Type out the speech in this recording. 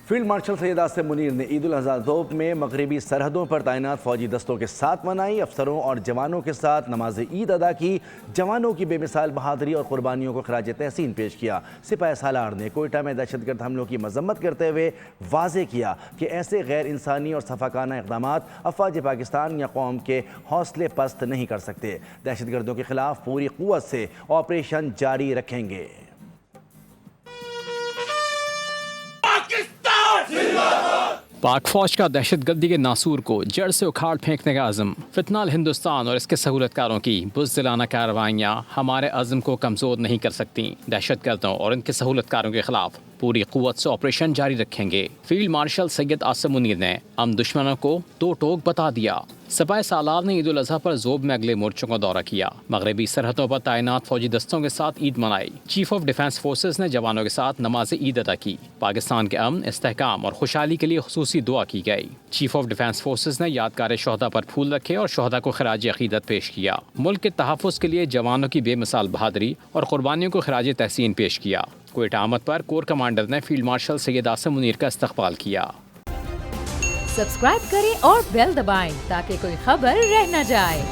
Field marshal سید آصم منیر نے عید الاضحیٰ ذوب میں مغربی سرحدوں پر تعینات فوجی دستوں کے ساتھ منائی، افسروں اور جوانوں کے ساتھ نماز عید ادا کی، جوانوں کی بے مثال بہادری اور قربانیوں کو خراج تحسین پیش کیا۔ سپاہ سالار نے کوئٹہ میں دہشت گرد حملوں کی مذمت کرتے ہوئے واضح کیا کہ ایسے غیر انسانی اور سفاکانہ اقدامات افواج پاکستان یا قوم کے حوصلے پست نہیں کر سکتے۔ دہشت گردوں کے خلاف پوری قوت سے آپریشن جاری رکھیں گے۔ پاک فوج کا دہشت گردی کے ناسور کو جڑ سے اکھاڑ پھینکنے کا عزم، فتنہ الہندوستان اور اس کے سہولت کاروں کی بزدلانہ کارروائیاں ہمارے عزم کو کمزور نہیں کر سکتی۔ دہشت گردوں اور ان کے سہولت کاروں کے خلاف پوری قوت سے آپریشن جاری رکھیں گے۔ فیلڈ مارشل سید آصم منیر نے ہم دشمنوں کو دو ٹوک بتا دیا۔ سپاہ سالار نے عید الاضحیٰ پر ذوب میں اگلے مورچوں کا دورہ کیا، مغربی سرحدوں پر تعینات فوجی دستوں کے ساتھ عید منائی۔ چیف آف ڈیفنس فورسز نے جوانوں کے ساتھ نماز عید ادا کی۔ پاکستان کے امن، استحکام اور خوشحالی کے لیے خصوصی دعا کی گئی۔ چیف آف ڈیفنس فورسز نے یادگار شہداء پر پھول رکھے اور شہداء کو خراج عقیدت پیش کیا۔ ملک کے تحفظ کے لیے جوانوں کی بے مثال بہادری اور قربانیوں کو خراج تحسین پیش کیا۔ کوئٹہ آمد پر کور کمانڈر نے فیلڈ مارشل سید آصم منیر کا استقبال کیا۔ سبسکرائب کریں اور بیل دبائیں تاکہ کوئی خبر رہ نہ جائے۔